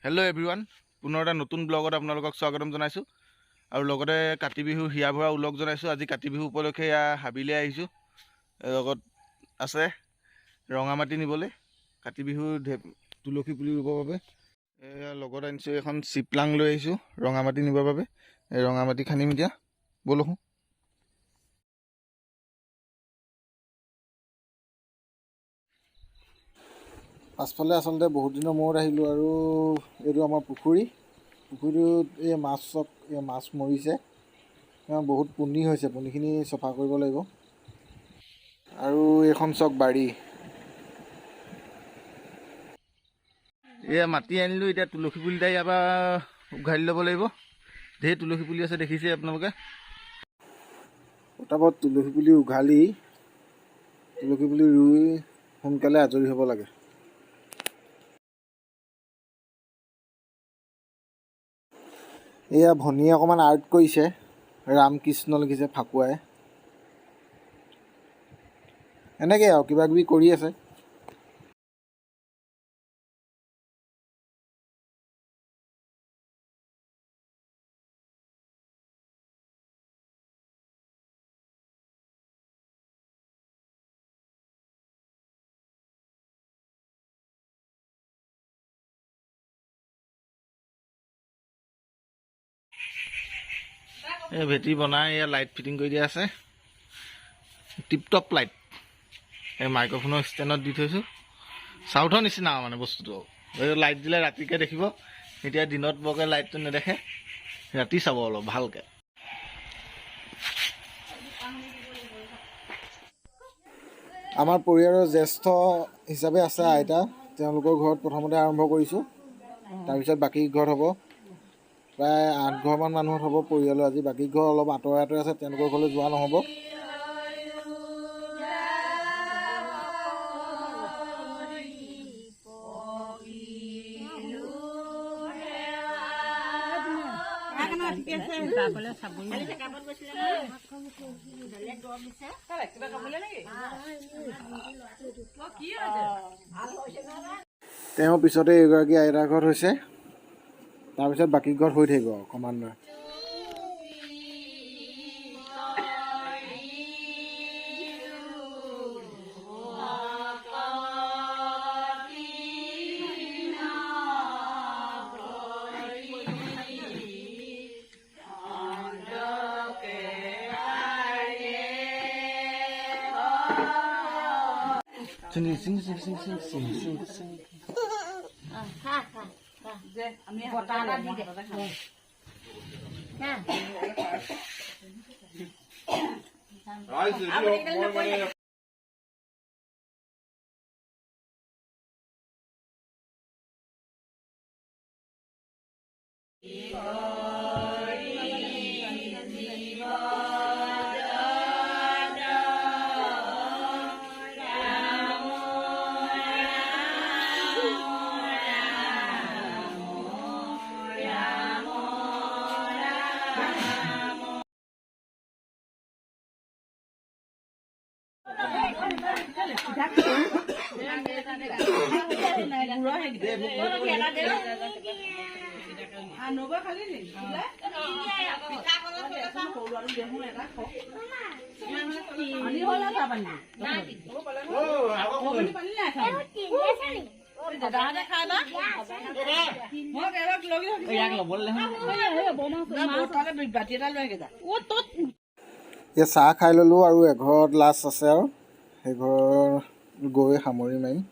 Hello' everyone, পুনৰ এটা নতুন ব্লগত আপোনালোকক স্বাগতম জনাইছোঁ। আৰু লগতে কাতি বিহু হিয়া ভৰা উলগ জনাইছোঁ। আজি কাতি বিহু উপলক্ষে এয়া হাবিলৈ আহিছোঁ। লগত আছে ৰঙামাটি নিবলৈ, কাতি বিহুৰ তুলসী পুলি ৰুবৰ বাবে। এয়া লগত আনিছোঁ এখন চিপলাং লৈ আহিছোঁ ৰঙামাটি নিবৰ বাবে। এই ৰঙামাটি খান্দিম এতিয়া, ব'লচোন। পাছফালে আচলতে বহুত দিনৰ মূৰত আহিলোঁ আৰু এইটো আমাৰ পুখুৰীটোত এই মাছ মৰিছে, বহুত পুনি হৈছে। পুনিখিনি চফা কৰিব লাগিব। আৰু এইখন চক বাৰী, এয়া মাটি আনিলোঁ। এতিয়া তুলসী পুলি এটা ইয়াৰ পৰা উঘালি ল'ব লাগিব। ঢেৰ তুলসী পুলি আছে, দেখিছে আপোনালোকে। পটাপট তুলসী পুলি উঘালি তুলসী পুলি ৰুই সোনকালে আজৰি হ'ব লাগে। এয়া ভনীয়ে অকণমান আৰ্ট কৰিছে, ৰামকৃষ্ণ লিখিছে ফাকুৱাই। এনেকৈ আৰু কিবা কিবি কৰি আছে। এই ভেটি বনাই এয়া লাইট ফিটিং কৰি দিয়া আছে, টিপটপ লাইট। এই মাইক্ৰফোনৰ ষ্টেণ্ডত দি থৈছোঁ। চাউথৰ নিচিনা মানে বস্তুটো। এই লাইট দিলে ৰাতিকৈ দেখিব, এতিয়া দিনত বৰকৈ লাইটটো নেদেখে, ৰাতি চাব অলপ ভালকৈ। আমাৰ পৰিয়ালৰ জ্যেষ্ঠ হিচাপে আছে আইতা, তেওঁলোকৰ ঘৰত প্ৰথমতে আৰম্ভ কৰিছোঁ। তাৰপিছত বাকী ঘৰত হ'ব, প্ৰায় 8 ঘৰমান মানুহত হ'ব পৰিয়ালৰ আজি। বাকী ঘৰ অলপ আঁতৰে আঁতৰে আছে, তেওঁলোকৰ ঘৰলৈ যোৱা নহ'ব। তেওঁৰ পিছতে এইগৰাকী আইতাৰ ঘৰত হৈছে, তাৰপিছত বাকী ঘৰত হৈ থাকিব ক্ৰমান্বয়ে। চাহ খাই ল'লোঁ আৰু এঘৰত লাষ্ট আছে, আৰু সেই ঘৰ গৈ সামৰি মাৰিম।